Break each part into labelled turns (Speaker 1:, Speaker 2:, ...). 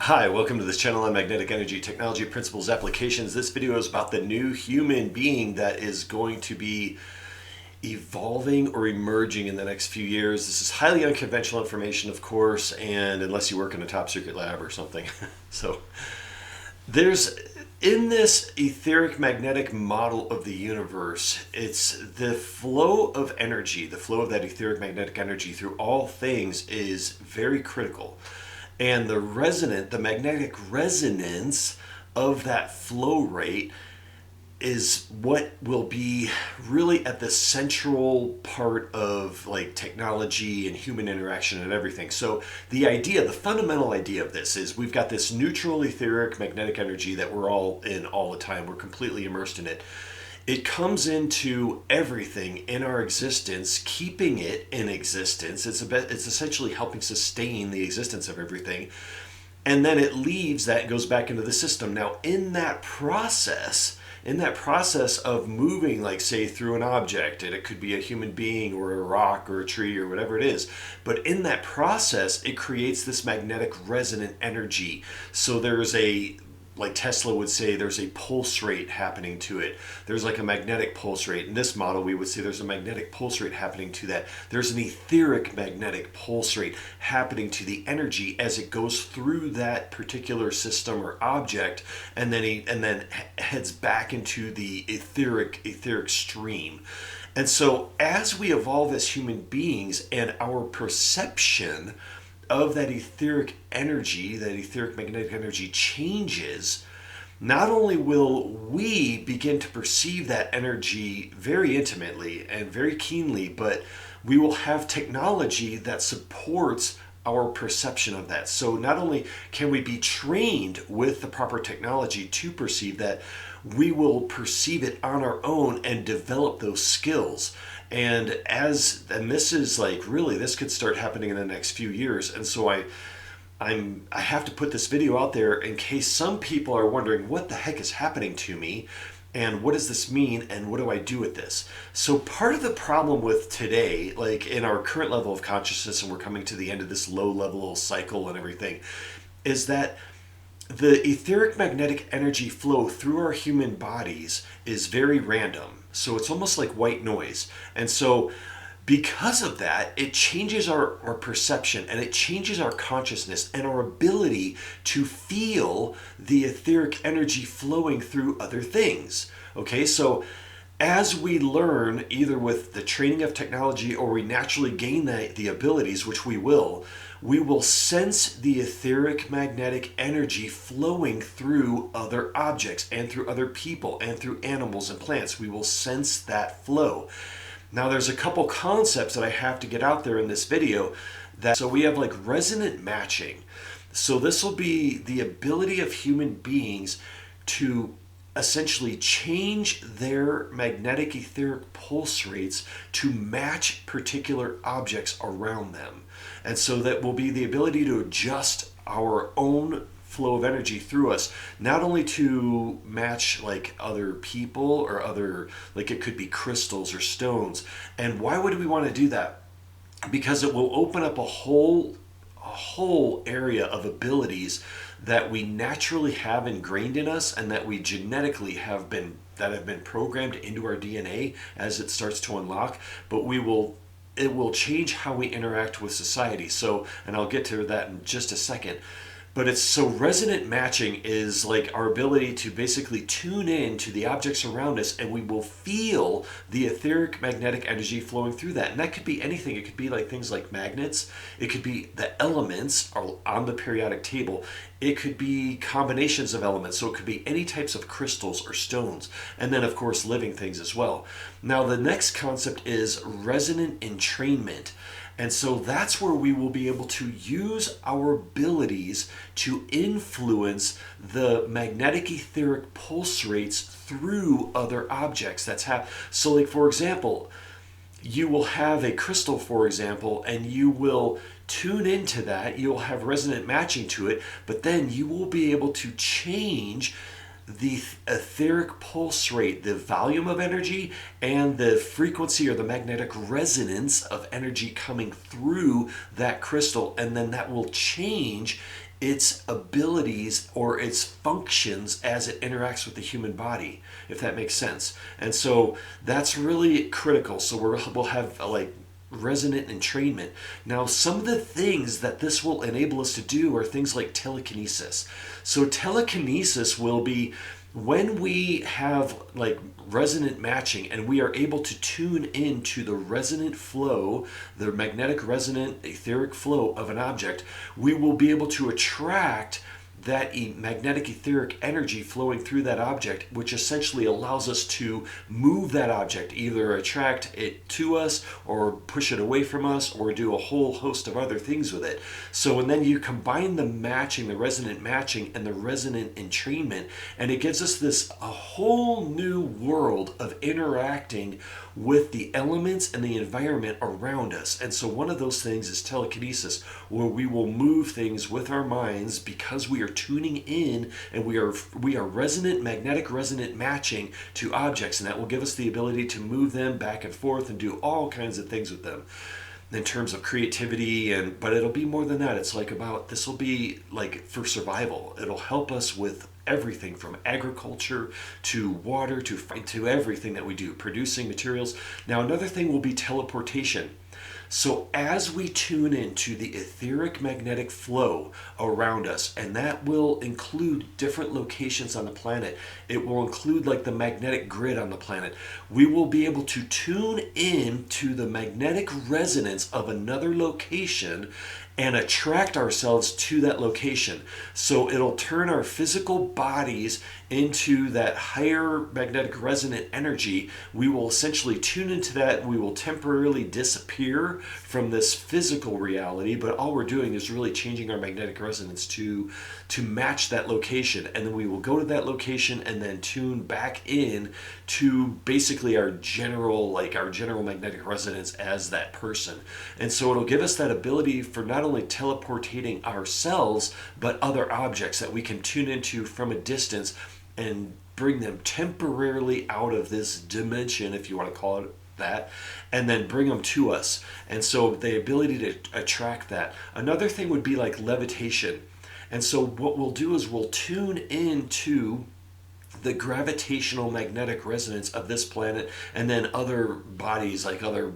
Speaker 1: Hi, welcome to this channel on magnetic energy technology principles applications. This video is about the new human being that is going to be evolving or emerging in the next few years. This is highly unconventional information, of course, and unless you work in a top secret lab or something. So there's in this etheric magnetic model of the universe, it's the flow of energy, the flow of that etheric magnetic energy through all things is very critical. And the magnetic resonance of that flow rate is what will be really at the central part of like technology and human interaction and everything. So the fundamental idea of this is we've got this neutral etheric magnetic energy that we're all in all the time. We're completely immersed in it. It comes into everything in our existence, keeping it in existence. It's essentially helping sustain the existence of everything. And then it leaves that and goes back into the system. Now, in that process of moving, like say through an object, and it could be a human being or a rock or a tree or whatever it is, but in that process, it creates this magnetic resonant energy. So there's like Tesla would say, there's a pulse rate happening to it. There's like a magnetic pulse rate. In this model, we would say there's a magnetic pulse rate happening to that. There's an etheric magnetic pulse rate happening to the energy as it goes through that particular system or object, and then heads back into the etheric stream. And so as we evolve as human beings and our perception of that etheric energy, that etheric magnetic energy changes, not only will we begin to perceive that energy very intimately and very keenly, but we will have technology that supports our perception of that. So not only can we be trained with the proper technology to perceive that, we will perceive it on our own and develop those skills. And this is like really, this could start happening in the next few years. And so I have to put this video out there in case some people are wondering what the heck is happening to me and what does this mean and what do I do with this? So part of the problem with today, like in our current level of consciousness, and we're coming to the end of this low level cycle and everything, is that the etheric magnetic energy flow through our human bodies is very random. So it's almost like white noise. And so because of that, it changes our perception and it changes our consciousness and our ability to feel the etheric energy flowing through other things. Okay, so as we learn, either with the training of technology or we naturally gain the abilities, which we will sense the etheric magnetic energy flowing through other objects and through other people and through animals and plants. We will sense that flow. Now there's a couple concepts that I have to get out there in this video. So we have like resonant matching. So this will be the ability of human beings to essentially change their magnetic etheric pulse rates to match particular objects around them. And so that will be the ability to adjust our own flow of energy through us, not only to match like other people or other, like it could be crystals or stones. And why would we want to do that? Because it will open up a whole area of abilities that we naturally have ingrained in us and that we genetically have been programmed into our DNA as it starts to unlock, but it will change how we interact with society. So, and I'll get to that in just a second. But it's so resonant matching is like our ability to basically tune in to the objects around us, and we will feel the etheric magnetic energy flowing through that. And that could be anything. It could be like things like magnets. It could be the elements on the periodic table. It could be combinations of elements. So it could be any types of crystals or stones. And then of course living things as well. Now the next concept is resonant entrainment. And so that's where we will be able to use our abilities to influence the magnetic etheric pulse rates through other objects. So like for example, you will have a crystal, for example, and you will tune into that. You'll have resonant matching to it, but then you will be able to change the etheric pulse rate, the volume of energy, and the frequency or the magnetic resonance of energy coming through that crystal, and then that will change its abilities or its functions as it interacts with the human body, if that makes sense. And so that's really critical. So we'll have like resonant entrainment. Now, some of the things that this will enable us to do are things like telekinesis. So telekinesis will be when we have like resonant matching and we are able to tune into the resonant flow, the magnetic resonant etheric flow of an object, we will be able to attract that magnetic etheric energy flowing through that object, which essentially allows us to move that object, either attract it to us or push it away from us or do a whole host of other things with it. So, and then you combine the matching, the resonant matching and the resonant entrainment, and it gives us this a whole new world of interacting with the elements and the environment around us. And so one of those things is telekinesis, where we will move things with our minds because we are tuning in and we are resonant, magnetic resonant matching to objects, and that will give us the ability to move them back and forth and do all kinds of things with them in terms of creativity. And but it'll be more than that. It's like about, this will be like for survival. It'll help us with everything from agriculture to water to everything that we do, producing materials. Now, another thing will be teleportation. So as we tune into the etheric magnetic flow around us, and that will include different locations on the planet, it will include like the magnetic grid on the planet, we will be able to tune in to the magnetic resonance of another location and attract ourselves to that location. So it'll turn our physical bodies into that higher magnetic resonant energy. We will essentially tune into that. We will temporarily disappear from this physical reality, but all we're doing is really changing our magnetic resonance to match that location. And then we will go to that location and then tune back in to basically our general magnetic resonance as that person. And so it'll give us that ability for not only teleportating ourselves, but other objects that we can tune into from a distance and bring them temporarily out of this dimension, if you want to call it that, and then bring them to us. And so the ability to attract that. Another thing would be like levitation. And so what we'll do is we'll tune into the gravitational magnetic resonance of this planet and then other bodies, like other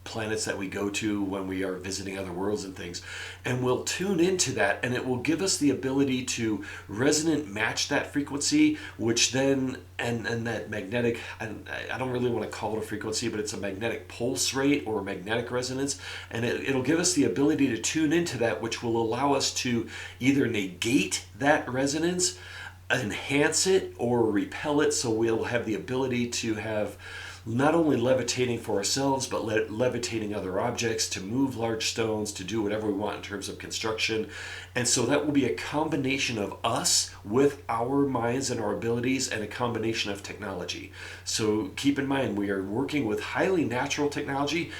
Speaker 1: planets that we go to when we are visiting other worlds and things, and we'll tune into that, and it will give us the ability to resonant match that frequency, which then and that magnetic, and I don't really want to call it a frequency, but it's a magnetic pulse rate or magnetic resonance, and it'll give us the ability to tune into that, which will allow us to either negate that resonance, enhance it, or repel it. So we'll have the ability to have not only levitating for ourselves, but levitating other objects, to move large stones, to do whatever we want in terms of construction. And so that will be a combination of us with our minds and our abilities, and a combination of technology. So keep in mind, we are working with highly natural technology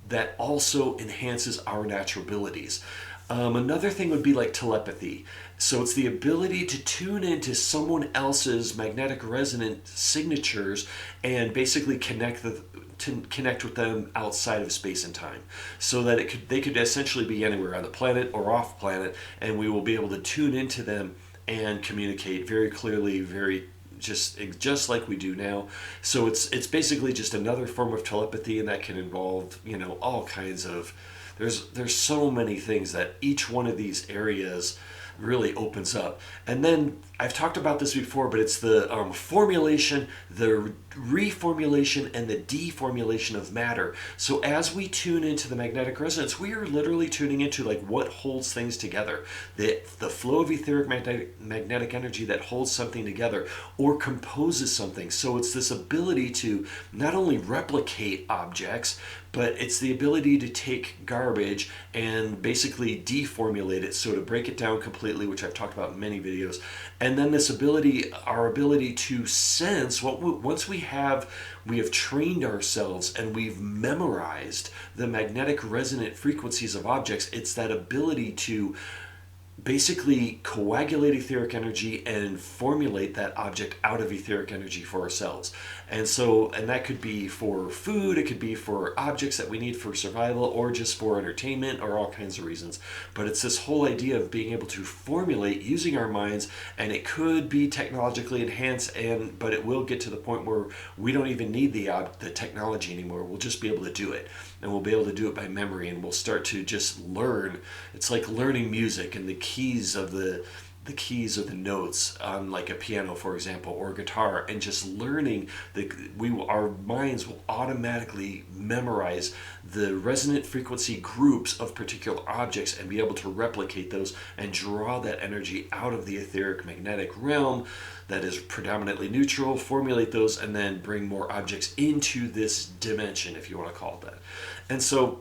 Speaker 1: that also enhances our natural abilities. Another thing would be like telepathy. So it's the ability to tune into someone else's magnetic resonant signatures and basically connect with them outside of space and time, so that they could essentially be anywhere on the planet or off planet, and we will be able to tune into them and communicate very clearly, just like we do now. So it's basically just another form of telepathy, and that can involve all kinds of. There's so many things that each one of these areas really opens up. And then I've talked about this before, but it's the formulation, the reformulation, and the deformulation of matter. So as we tune into the magnetic resonance, we are literally tuning into like what holds things together, the flow of etheric magnetic energy that holds something together or composes something. So it's this ability to not only replicate objects, but it's the ability to take garbage and basically deformulate it, so to break it down completely, which I've talked about in many videos. And then this ability, our ability to sense, once we have trained ourselves and we've memorized the magnetic resonant frequencies of objects, it's that ability to basically coagulate etheric energy and formulate that object out of etheric energy for ourselves. And that could be for food, it could be for objects that we need for survival, or just for entertainment, or all kinds of reasons. But it's this whole idea of being able to formulate using our minds, and it could be technologically enhanced, but it will get to the point where we don't even need the technology anymore. We'll just be able to do it, and we'll be able to do it by memory, and we'll start to just learn. It's like learning music and the keys or the notes on like a piano, for example, or guitar, and just learning our minds will automatically memorize the resonant frequency groups of particular objects and be able to replicate those and draw that energy out of the etheric magnetic realm that is predominantly neutral, formulate those, and then bring more objects into this dimension, if you want to call it that. And so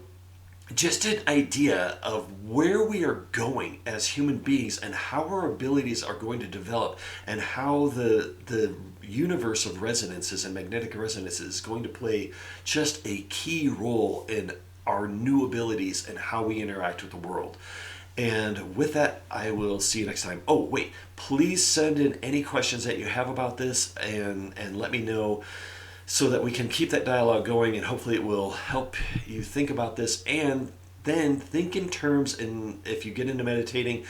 Speaker 1: just an idea of where we are going as human beings and how our abilities are going to develop, and how the universe of resonances and magnetic resonances is going to play just a key role in our new abilities and how we interact with the world. And with that, I will see you next time. Oh, wait, please send in any questions that you have about this, and let me know, so that we can keep that dialogue going, and hopefully it will help you think about this. And then think in terms, and if you get into meditating,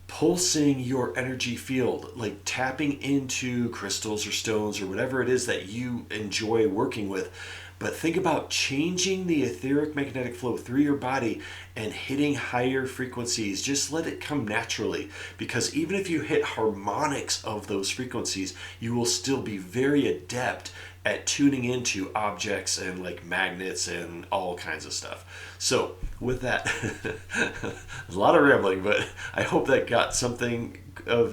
Speaker 1: pulsing your energy field, like tapping into crystals or stones or whatever it is that you enjoy working with. But think about changing the etheric magnetic flow through your body and hitting higher frequencies. Just let it come naturally, because even if you hit harmonics of those frequencies, you will still be very adept at tuning into objects and like magnets and all kinds of stuff. So with that, a lot of rambling, but I hope that got something of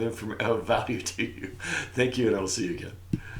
Speaker 1: value to you. Thank you, and I will see you again.